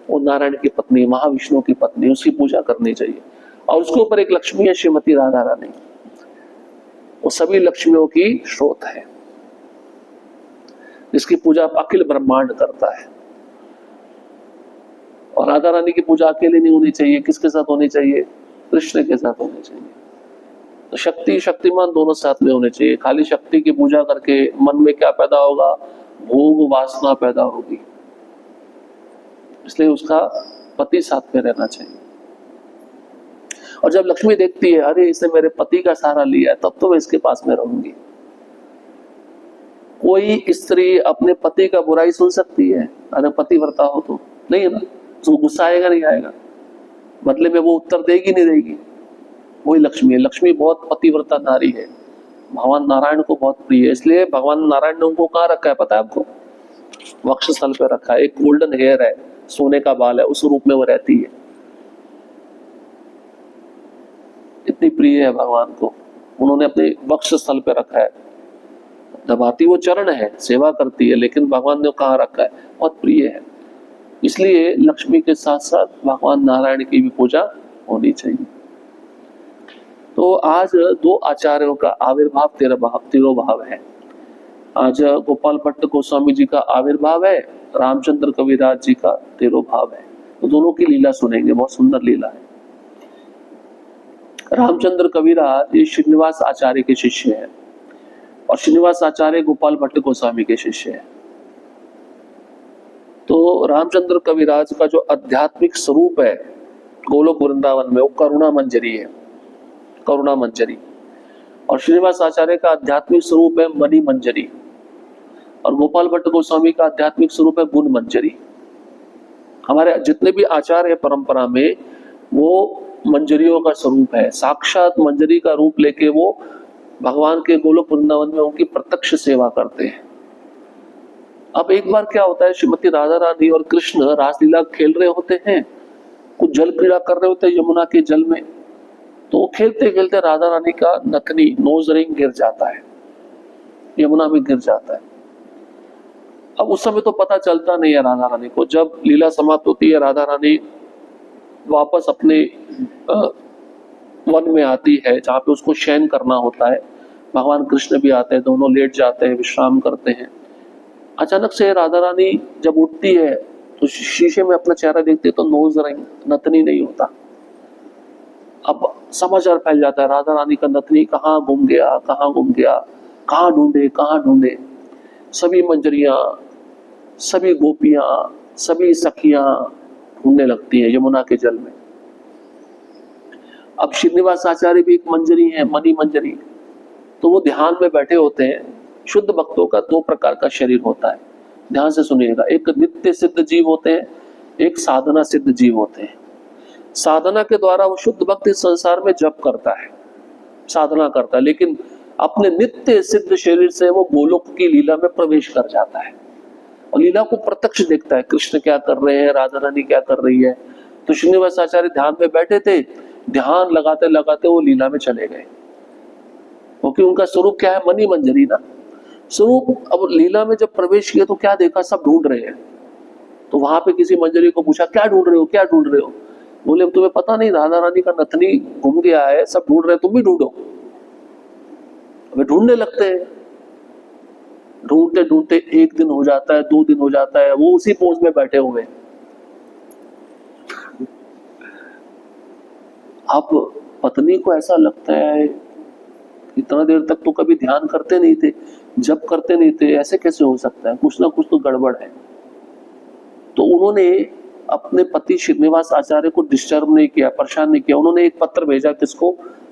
वो नारायण की पत्नी, महाविष्णु की पत्नी, उसकी पूजा करनी चाहिए। और उसके ऊपर एक लक्ष्मी है श्रीमती राधा रानी, वो सभी लक्ष्मियों की स्रोत है, जिसकी पूजा अखिल ब्रह्मांड करता है। और राधा रानी की पूजा अकेले नहीं होनी चाहिए, किसके साथ होनी चाहिए? कृष्ण के साथ होनी चाहिए। तो शक्ति शक्तिमान दोनों साथ में होने चाहिए। खाली शक्ति की पूजा करके मन में क्या पैदा होगा? भोग वासना पैदा होगी। इसलिए उसका पति साथ में रहना चाहिए। और जब लक्ष्मी देखती है अरे इसने मेरे पति का सहारा लिया है, तब तो मैं इसके पास में रहूंगी। कोई स्त्री अपने पति का बुराई सुन सकती है? अगर पतिव्रता हो तो नहीं है ना, उसको गुस्सा आएगा नहीं आएगा? बदले में वो उत्तर देगी नहीं देगी? वही लक्ष्मी है। लक्ष्मी बहुत पतिव्रता नारी है, भगवान नारायण को बहुत प्रिय है। इसलिए भगवान नारायण ने उनको कहाँ रखा है पता है आपको? वक्षस्थल पे रखा है। एक गोल्डन हेयर है, सोने का बाल है, उस रूप में वो रहती है। इतनी प्रिय है भगवान को, उन्होंने अपने वक्षस्थल पे रखा है। दबाती वो चरण है, सेवा करती है, लेकिन भगवान ने कहाँ रखा है? बहुत प्रिय है। इसलिए लक्ष्मी के साथ साथ भगवान नारायण की भी पूजा होनी चाहिए। तो आज दो आचार्यों का आविर्भाव तिरोभाव है। आज गोपाल भट्ट गोस्वामी जी का आविर्भाव है, रामचंद्र कविराज जी का तिरोभाव है। तो दोनों की लीला सुनेंगे, बहुत सुंदर लीला है। रामचंद्र कविराज ये श्रीनिवास आचार्य के शिष्य है, और श्रीनिवास आचार्य गोपाल भट्ट गोस्वामी के शिष्य है। तो रामचंद्र कविराज का जो आध्यात्मिक स्वरूप है गोलोक वृंदावन में, वो करुणा मंजरी है, करुणा मंजरी। और श्रीनिवास आचार्य का आध्यात्मिक स्वरूप है मणि मंजरी, और गोपाल भट्ट गोस्वामी का आध्यात्मिक स्वरूप है गुण मंजरी। हमारे जितने भी आचार्य है परंपरा में, वो मंजरियों का स्वरूप है। साक्षात मंजरी का रूप लेके वो भगवान के गोलोक वृंदावन में उनकी प्रत्यक्ष सेवा करते हैं। अब एक बार क्या होता है, श्रीमती राधा रानी और कृष्ण रासलीला खेल रहे होते हैं, कुछ जल क्रीड़ा कर रहे होते हैं यमुना के जल में। तो खेलते खेलते राधा रानी का नथनी नोज रिंग गिर जाता है, यमुना में गिर जाता है। अब उस समय तो पता चलता नहीं है राधा रानी को। जब लीला समाप्त होती है, राधा रानी वापस अपने वन में आती है जहाँ पे उसको शयन करना होता है। भगवान कृष्ण भी आते हैं, दोनों लेट जाते हैं, विश्राम करते हैं। अचानक से राधा रानी जब उठती है तो शीशे में अपना चेहरा देखते तो नोज रिंग, नथनी नहीं होता। अब समाचार फैल जाता है, राधा रानी का नथनी कहाँ गुम गया, कहाँ गुम गया, कहाँ ढूंढे, कहाँ ढूंढे। सभी मंजरियां, सभी गोपियां, सभी सखियां ढूंढने लगती हैं यमुना के जल में। अब श्रीनिवास आचार्य भी एक मंजरी है, मणि मंजरी। तो वो ध्यान में बैठे होते हैं। शुद्ध भक्तों का दो प्रकार का शरीर होता है, ध्यान से सुनिएगा। एक नित्य सिद्ध जीव होते हैं, एक साधना सिद्ध जीव होते हैं। साधना के द्वारा वो शुद्ध भक्त इस संसार में जप करता है, साधना करता है, लेकिन अपने नित्य सिद्ध शरीर से वो गोलोक की लीला में प्रवेश कर जाता है और लीला को प्रत्यक्ष देखता है। कृष्ण क्या कर रहे हैं, राधा रानी क्या कर रही है। तो श्रीनिवास आचार्य ध्यान में बैठे थे, ध्यान लगाते लगाते वो लीला में चले गए, क्योंकि उनका स्वरूप क्या है, मणि मंजरी ना स्वरूप। अब लीला में जब प्रवेश किया तो क्या देखा, सब ढूंढ रहे हैं। तो वहां पे किसी मंजरी को पूछा, क्या ढूंढ रहे हो, क्या ढूंढ रहे हो। बोले तुम्हें पता नहीं, राधा रानी का नथनी गुम गया है, सब ढूंढ रहे हैं, तुम भी ढूंढो। वे ढूंढने लगते हैं, ढूंढते ढूंढते एक दिन हो जाता है, 2 दिन हो जाता है, वो उसी पोज में बैठे हुए। अब पत्नी को ऐसा लगता है, इतना देर तक तो कभी ध्यान करते नहीं थे, जब करते नहीं थे, ऐसे कैसे हो सकता है, कुछ ना कुछ तो गड़बड़ है। तो उन्होंने अपने पति श्रीनिवास आचार्य को डिस्टर्ब नहीं किया, परेशान नहीं किया। उन्होंने एक पत्र भेजा, किसको,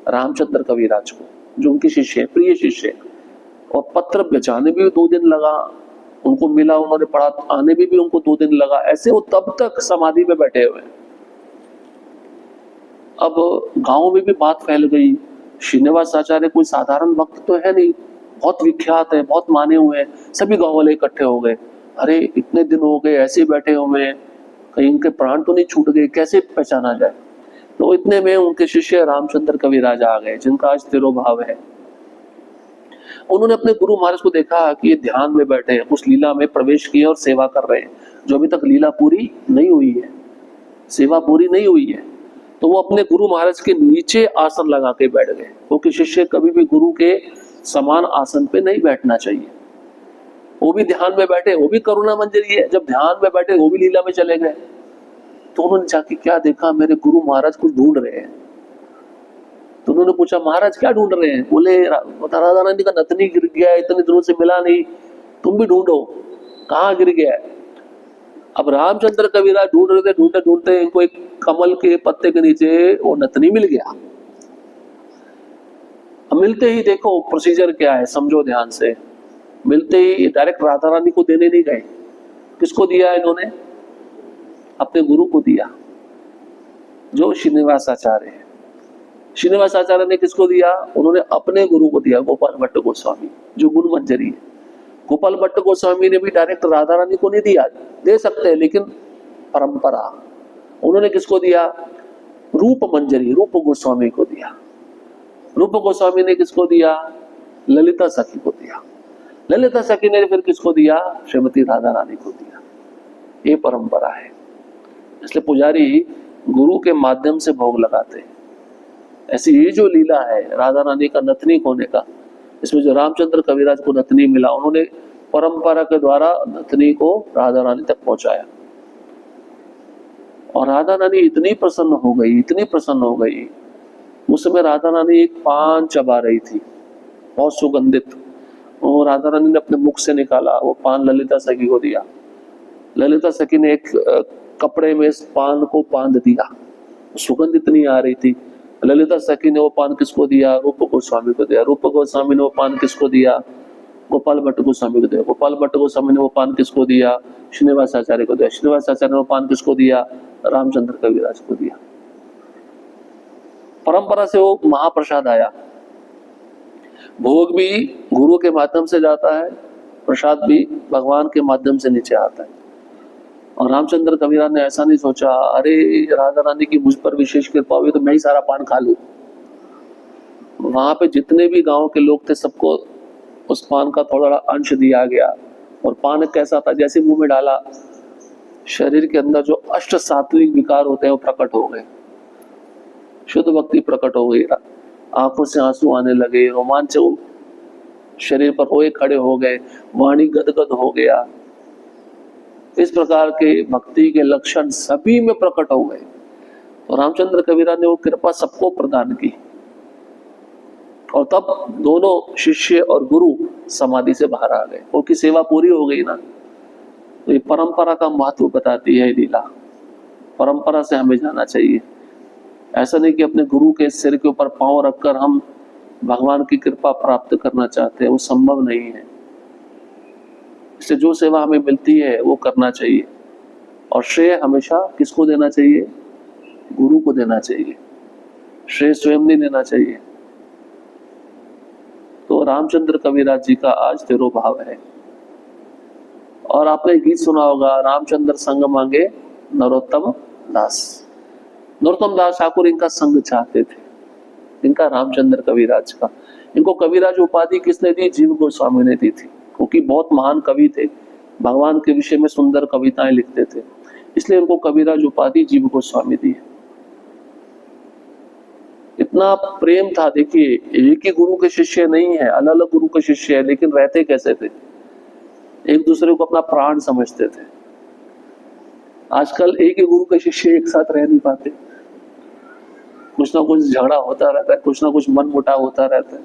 रामचंद्र कविराज को, जो उनके शिष्य है, प्रिय शिष्य है। और पत्र भेजाने भी 2 दिन लगा, उनको मिला, उन्होंने पढ़ा, आने भी उनको 2 दिन लगा। ऐसे वो तब तक समाधि में बैठे हुए। अब गांव में भी बात फैल गई, श्रीनिवास आचार्य कोई साधारण भक्त तो है नहीं, बहुत विख्यात है, बहुत माने हुए हैं। सभी गांव वाले इकट्ठे हो गए, अरे इतने दिन हो गए ऐसे बैठे हुए हैं, कहीं इनके प्राण तो नहीं छूट गए, कैसे पहचाना जाए। तो इतने में उनके शिष्य रामचंद्र कविराज आ गए, जिनका आज तिरोभाव है। उन्होंने अपने गुरु महाराज को देखा कि ये ध्यान में बैठे हैं, उस लीला में प्रवेश किए और सेवा कर रहे हैं, जो अभी तक लीला पूरी नहीं हुई है, सेवा पूरी नहीं हुई है। तो वो अपने गुरु महाराज के नीचे आसन लगा के बैठ गए, क्योंकि शिष्य कभी भी गुरु के समान आसन पे नहीं बैठना चाहिए। वो भी ध्यान में बैठे, वो भी करुणा मंजरी है, जब ध्यान में बैठे वो भी लीला में चले गए। तो उन्होंने जाके क्या देखा, मेरे गुरु महाराज कुछ ढूंढ रहे हैं। तो उन्होंने पूछा, महाराज क्या ढूंढ रहे हैं। बोले राधा रानी का नथनी गिर गया है, इतने दिनों से मिला नहीं, तुम भी ढूंढो, कहाँ गिर गया है। अब रामचंद्र कविराज ढूंढ रहे थे, ढूंढते ढूंढते इनको एक कमल के पत्ते के नीचे वो नथनी मिल गया। अब मिलते ही देखो प्रोसीजर क्या है, समझो ध्यान से। मिलते ही डायरेक्ट राधा रानी को देने नहीं गए, किसको दिया इन्होंने, अपने गुरु को दिया, जो श्रीनिवास आचार्य है। श्रीनिवास आचार्य ने किसको दिया, उन्होंने अपने गुरु को दिया, गोपाल भट्ट गोस्वामी, जो गुण मंजरी है। गोपाल भट्ट गोस्वामी ने भी डायरेक्ट राधा रानी को नहीं दिया, दे सकते हैं लेकिन परंपरा। उन्होंने किसको दिया, रूप मंजरी, रूप गोस्वामी को दिया। रूप गोस्वामी ने किसको दिया, ललिता सखी को दिया। ललिता सखी ने फिर किसको दिया, श्रीमती राधा रानी को दिया। ये परंपरा है। इसलिए पुजारी गुरु के माध्यम से भोग लगाते हैं। ऐसी ये जो लीला है राधा रानी का नथनी होने का, इसमें जो रामचंद्र कविराज को नथनी मिला, उन्होंने परंपरा के द्वारा नथनी को राधा रानी तक पहुंचाया। और राधा रानी इतनी प्रसन्न हो गई, इतनी प्रसन्न हो गई। उस समय राधा रानी एक पान चबा रही थी, बहुत सुगंधित। और राधा रानी ने अपने मुख से निकाला, वो पान ललिता सखी को दिया। ललिता सखी ने एक कपड़े में इस पान को बांध दिया, सुगंध इतनी आ रही थी। ललिता सखी ने वो पान किसको दिया, रूप गोस्वामी को दिया। रूप गोस्वामी ने वो पान किसको दिया, गोपाल भट्ट गोस्वामी को दिया। गोपाल भट्ट गोस्वामी ने वो पान किसको दिया? श्रीनिवास आचार्य को दिया। श्रीनिवास आचार्य ने वो पान किसको दिया? रामचंद्र कविराज को दिया। परंपरा से वो महाप्रसाद आया। भोग भी गुरु के माध्यम से जाता है, प्रसाद भी भगवान के माध्यम से नीचे आता है। और रामचंद्र कविराज ने ऐसा नहीं सोचा, अरे राधा रानी की मुझ पर विशेष कृपा हुई तो मैं ही सारा पान खा लूं। वहां पे जितने भी गांव के लोग थे सबको उस पान का थोड़ा अंश दिया गया। और पान कैसा था, जैसे मुंह में डाला शरीर के अंदर जो अष्ट सात्विक विकार होते हैं वो प्रकट हो गए, शुद्ध भक्ति प्रकट हो गई, आंखों से आंसू आने लगे, रोमांच शरीर पर रोए खड़े हो गए, वाणी गदगद हो गया। इस प्रकार के भक्ति के लक्षण सभी में प्रकट हो गए। तो रामचंद्र कविराज ने वो कृपा सबको प्रदान की। और तब दोनों शिष्य और गुरु समाधि से बाहर आ गए, उनकी सेवा पूरी हो गई ना। तो ये परंपरा का महत्व बताती है लीला। परंपरा से हमें जाना चाहिए। ऐसा नहीं कि अपने गुरु के सिर के ऊपर पांव रखकर हम भगवान की कृपा प्राप्त करना चाहते हैं, वो संभव नहीं है। इससे जो सेवा हमें मिलती है वो करना चाहिए। और श्रेय हमेशा किसको देना चाहिए? गुरु को देना चाहिए। श्रेय स्वयं नहीं लेना चाहिए। तो रामचंद्र कविराज जी का आज तिरोभाव है। और आपने गीत सुना होगा, रामचंद्र संग मांगे नरोत्तम दास। नरोत्तम दास ठाकुर इनका संग चाहते थे, इनका रामचंद्र कविराज का। इनको कविराज उपाधि किसने दी? जीव गोस्वामी ने दी थी, क्योंकि बहुत महान कवि थे, भगवान के विषय में सुंदर कविताएं लिखते थे, इसलिए इनको कविराज उपाधि जीव गोस्वामी दी। इतना प्रेम था। देखिए, एक ही गुरु के शिष्य नहीं है, अलग अलग गुरु के शिष्य है, लेकिन रहते कैसे थे? एक दूसरे को अपना प्राण समझते थे। आजकल एक ही गुरु के शिष्य एक साथ रह नहीं पाते, कुछ ना कुछ झगड़ा होता रहता है, कुछ ना कुछ मन मुटाव होता रहता है।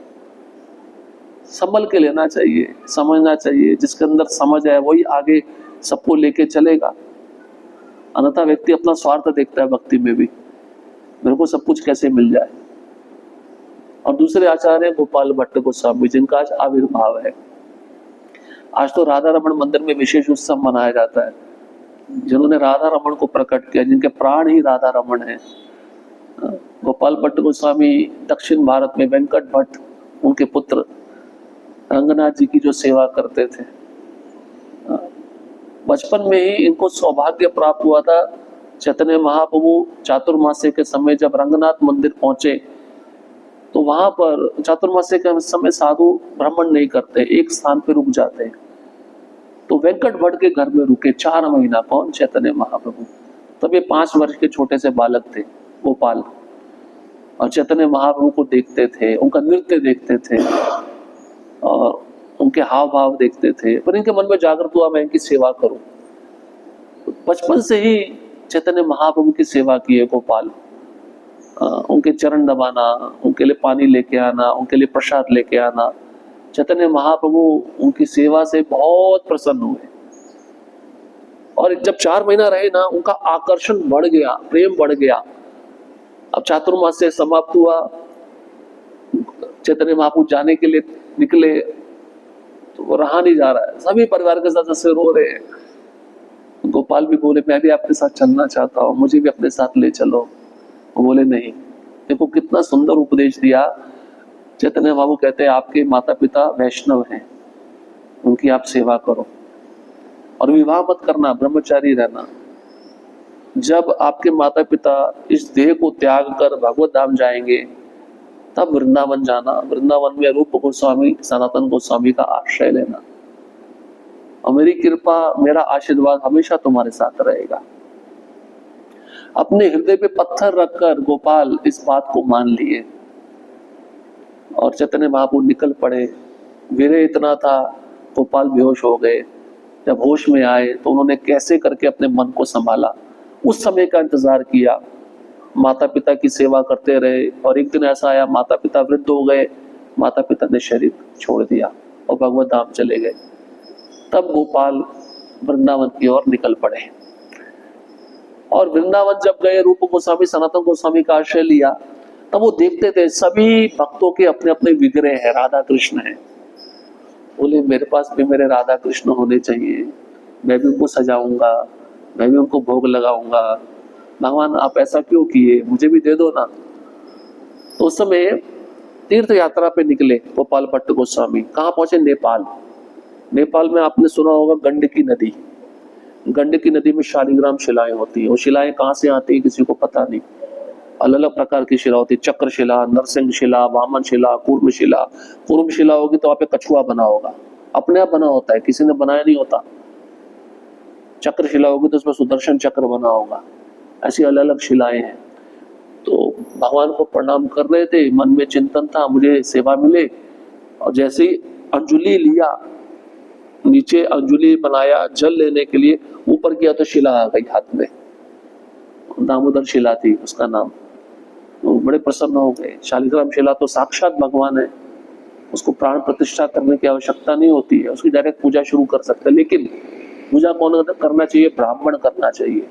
संभल के लेना चाहिए, समझना चाहिए। जिसके अंदर समझ है वही आगे सबको लेके चलेगा। अन्यथा व्यक्ति अपना स्वार्थ देखता है भक्ति में भी, मेरे को सब कुछ कैसे मिल जाए। और दूसरे आचार्य गोपाल भट्ट गोस्वामी, जिनका आज आविर्भाव है। आज तो राधा रमण मंदिर में विशेष उत्सव मनाया जाता है, जिन्होंने राधा रमण को प्रकट किया, जिनके प्राण ही राधा रमण है। गोपाल भट्ट गोस्वामी दक्षिण भारत में वेंकट भट्ट, उनके पुत्र रंगनाथ जी की जो सेवा करते थे। बचपन में ही इनको सौभाग्य प्राप्त हुआ था। चैतन्य महाप्रभु चातुर्मास्य के समय जब रंगनाथ मंदिर पहुंचे तो वहां पर चातुर्मास्य के समय साधु भ्रमण नहीं करते, एक स्थान पे रुक जाते हैं। तो वेंकट भट्ट के घर में रुके 4 महीना। कौन? चैतन्य महाप्रभु। तब ये 5 वर्ष के छोटे से बालक थे, गोपाल। और चैतन्य महाप्रभु को देखते थे, उनका नृत्य देखते थे और उनके हाव भाव देखते थे। पर इनके मन में जागृत हुआ मैं इनकी सेवा करूं। बचपन से ही चैतन्य महाप्रभु की सेवा की है गोपाल। उनके चरण दबाना, उनके लिए पानी लेके आना, उनके लिए प्रसाद लेके आना। चैतन्य महाप्रभु उनकी सेवा से बहुत प्रसन्न हुए। और जब 4 महीना रहे ना, उनका आकर्षण बढ़ गया, प्रेम बढ़ गया। अब चातुर्मास्य समाप्त हुआ, चैतन्य महाप्रभु जाने के लिए निकले तो वो रहा नहीं जा रहा है, सभी परिवार के सदस्य रो रहे हैं। गोपाल भी बोले, मैं भी आपके साथ चलना चाहता हूँ, मुझे भी अपने साथ ले चलो। वो बोले नहीं। देखो कितना सुंदर उपदेश दिया। चैतन्य महाप्रभु कहते हैं आपके माता पिता वैष्णव हैं, उनकी आप सेवा करो और विवाह मत करना, ब्रह्मचारी रहना। जब आपके माता पिता इस देह को त्याग कर भगवत धाम जाएंगे तब वृंदावन जाना। वृंदावन में रूप गोस्वामी, सनातन गोस्वामी का आश्रय लेना। और मेरी कृपा, मेरा आशीर्वाद हमेशा तुम्हारे साथ रहेगा। अपने हृदय पे पत्थर रखकर गोपाल इस बात को मान लिए और चैतन्य महाप्रभु निकल पड़े। वीर्य इतना था, गोपाल बेहोश हो गए। जब होश में आए तो उन्होंने कैसे करके अपने मन को संभाला, उस समय का इंतजार किया, माता पिता की सेवा करते रहे। और एक दिन ऐसा आया, माता पिता वृद्ध हो गए, माता पिता ने शरीर छोड़ दिया और भगवत धाम चले गए। तब गोपाल वृंदावन की ओर निकल पड़े। और वृंदावन जब गए, रूप गोस्वामी, सनातन गोस्वामी का आश्रय लिया, तब वो देखते थे सभी भक्तों के अपने अपने विग्रह है, राधा कृष्ण है। बोले मेरे पास भी मेरे राधा कृष्ण होने चाहिए, मैं भी उनको सजाऊंगा, मैं भी उनको भोग लगाऊंगा। भगवान आप ऐसा क्यों किए, मुझे भी दे दो ना। तो उस समय तीर्थ यात्रा पे निकले गोपाल भट्ट गोस्वामी। कहाँ पहुंचे? नेपाल। नेपाल में आपने सुना होगा गंडकी नदी। गंडकी नदी में शालिग्राम शिलाएं होती है। वो शिलाएं कहाँ से आती है किसी को पता नहीं। अलग अलग प्रकार की शिला होती है, चक्र शिला, नरसिंह शिला, वामन शिला, कूर्म शिला। कूर्म शिला होगी तो वहां पे कछुआ बना होगा, अपने आप बना होता है, किसी ने बनाया नहीं होता। चक्र शिला होगी तो उसमें सुदर्शन चक्र बना होगा। ऐसी अलग अलग शिलाएं हैं। तो भगवान को प्रणाम कर रहे थे, मन में चिंतन था मुझे सेवा मिले। और जैसे ही अंजुलि लिया, नीचे अंजुलि बनाया जल लेने के लिए, ऊपर किया तो शिला आ गई हाथ में। दामोदर शिला थी उसका नाम। तो बड़े प्रसन्न हो गए। शालिग्राम शिला तो साक्षात भगवान है, उसको प्राण प्रतिष्ठा करने की आवश्यकता नहीं होती है, उसकी डायरेक्ट पूजा शुरू कर सकते हैं। लेकिन पूजा कौन करना चाहिए? ब्राह्मण करना चाहिए।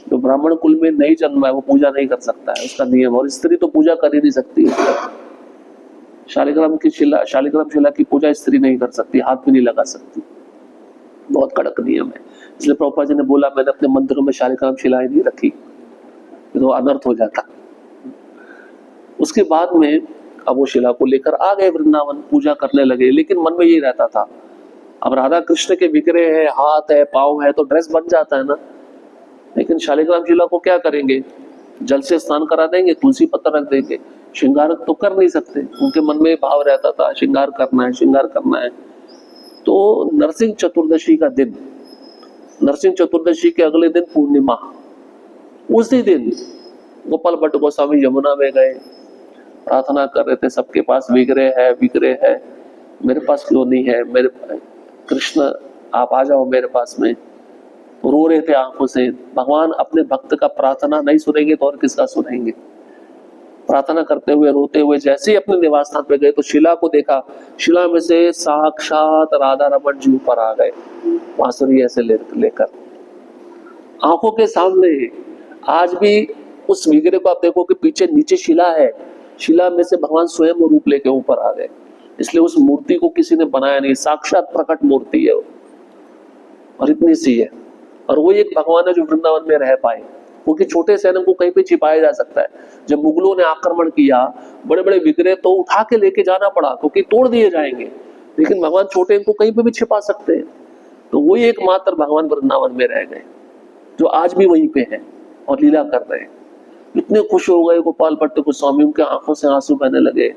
जो ब्राह्मण कुल में नहीं जन्मा है वो पूजा नहीं कर सकता है, उसका नियम। और स्त्री तो पूजा कर ही नहीं सकती है। शालिग्राम शिला की पूजा स्त्री नहीं कर सकती, हाथ भी नहीं लगा सकती। बहुत कड़क नियम है। इसलिए प्रभुपाद जी ने बोला मैंने अपने मंदिरों में शालिग्राम शिलाएं नहीं रखी, तो अनर्थ हो जाता। उसके बाद में अब वो शिला को लेकर आ गए वृंदावन, पूजा करने लगे। लेकिन मन में यही रहता था, अब राधा कृष्ण के विग्रह है, हाथ है, पाँव है, तो ड्रेस बन जाता है ना। लेकिन शालिग्राम शिला को क्या करेंगे? जल से स्नान करा देंगे, तुलसी पत्ता रख देंगे, श्रृंगार तो कर नहीं सकते। उनके मन में भाव रहता था श्रृंगार करना है, श्रृंगार करना है। तो नरसिंह चतुर्दशी का दिन, नरसिंह चतुर्दशी के अगले दिन पूर्णिमा, उसी दिन गोपाल भट्ट गोस्वामी यमुना में गए, प्रार्थना कर रहे थे सबके पास विग्रह है, विग्रह है, मेरे पास क्यों नहीं है? मेरे कृष्ण आप आ जाओ मेरे पास में। रो रहे थे आंखों से। भगवान अपने भक्त का प्रार्थना नहीं सुनेंगे तो और किसका सुनेंगे? प्रार्थना करते हुए रोते हुए जैसे ही अपने निवास स्थान पे गए तो शिला को देखा, शिला में से साक्षात राधा रमन जी ऊपर आ गए, बांसुरी ऐसे लेकर आंखों के सामने। आज भी उस विग्रह को आप देखो कि पीछे नीचे शिला है, शिला में से भगवान स्वयं रूप लेके ऊपर आ गए। इसलिए उस मूर्ति को किसी ने बनाया नहीं, साक्षात प्रकट मूर्ति है वो, और इतनी सी है। और वो एक भगवान है जो वृंदावन में रह पाए, क्योंकि छोटे सैनिक को कहीं पे छिपाया जा सकता है। जब मुगलों ने आक्रमण किया, बड़े बड़े विग्रह तो उठा के लेके जाना पड़ा क्योंकि तोड़ दिए जाएंगे, लेकिन भगवान छोटे इनको कहीं पे भी छिपा सकते हैं। तो वही एकमात्र भगवान वृंदावन में रह गए जो आज भी वहीं पे है और लीला कर रहे हैं। इतने खुश हो गए गोपाल भट्ट गोस्वामी, उनके आंखों से आंसू बहने लगे।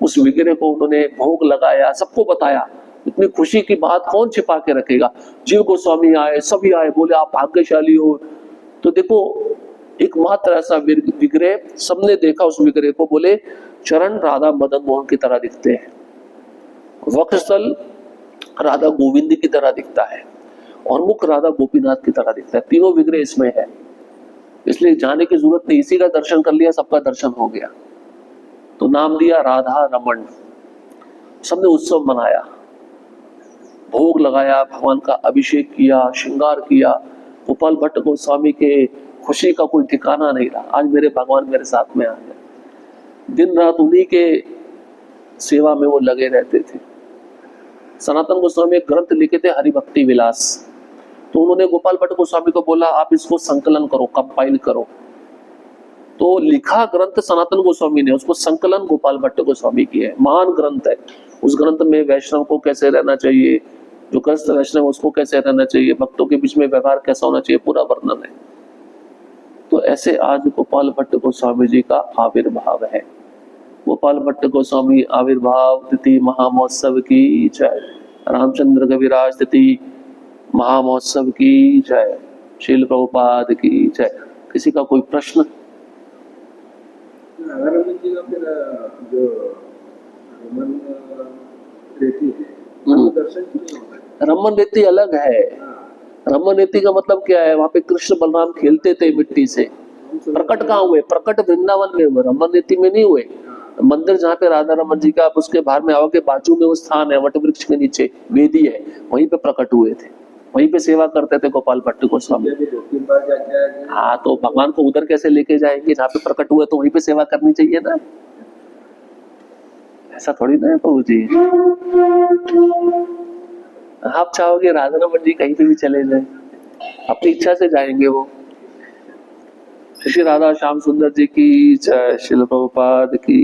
उस विग्रह को उन्होंने भोग लगाया, सबको बताया। इतनी खुशी की बात कौन छिपा के रखेगा? जीव गोस्वामी आए, सभी आए, बोले आप भाग्यशाली हो। तो देखो एकमात्र ऐसा विग्रह, सबने देखा उस विग्रह को, बोले चरण राधा मदन मोहन की तरह दिखते हैं, वक्षस्थल राधा गोविंद की तरह दिखता है, और मुख राधा गोपीनाथ की तरह दिखता है। तीनों विग्रह इसमें है, इसलिए जाने की जरूरत नहीं, इसी का दर्शन कर लिया सबका दर्शन हो गया। तो नाम दिया राधा रमन। सबने उत्सव मनाया, भोग लगाया, भगवान का अभिषेक किया, श्रृंगार किया। गोपाल भट्ट गोस्वामी के खुशी का कोई ठिकाना नहीं रहा। आज मेरे भगवान मेरे साथ में आ गए। दिन रात उन्हीं के सेवा में वो लगे रहते थे। सनातन गोस्वामी एक ग्रंथ लिखे थे हरिभक्ति विलास, तो उन्होंने गोपाल भट्ट गोस्वामी को बोला आप इसको संकलन करो, कंपाइल करो। तो लिखा ग्रंथ सनातन गोस्वामी ने, उसको संकलन गोपाल भट्ट गोस्वामी की है। महान ग्रंथ है। उस ग्रंथ में वैष्णव को कैसे रहना चाहिए, जो ग्रस्त वैष्णव उसको कैसे रहना चाहिए, भक्तों के बीच में व्यवहार कैसा होना चाहिए, पूरा वर्णन है। तो ऐसे आज गोपाल भट्ट गोस्वामी जी का आविर्भाव है। गोपाल भट्ट गोस्वामी आविर्भाव तिथि महामहोत्सव की जय। रामचंद्र कविराज तिथि महामहोत्सव की जय। श्रील प्रभुपाद की जय। किसी का कोई प्रश्न? जी का फिर जो रमन रेती है, दर्शन क्यों होता है? रमन रेती अलग है। रमन रेती का मतलब क्या है? वहां पे कृष्ण बलराम खेलते थे मिट्टी से। प्रकट कहाँ हुए? प्रकट वृंदावन में हुए, रमन रेती में नहीं हुए। मंदिर जहाँ पे राधा रमन जी का, आप उसके बाहर में आओगे, बाजू में वो स्थान है वट वृक्ष के नीचे वेदी है, वहीं पे प्रकट हुए थे, वहीं पे सेवा करते थे गोपाल भट्ट गोस्वामी। हाँ, तो भगवान को उधर कैसे लेके जाएंगे? जहाँ पे प्रकट हुए तो वहीं पे सेवा करनी चाहिए ना। ऐसा थोड़ी ना है प्रभु जी। आप चाहोगे राधा रमन जी कहीं पे भी चले जाए, अपनी इच्छा से जाएंगे वो। श्री राधा श्याम सुंदर जी की जय, श्रील प्रभुपाद की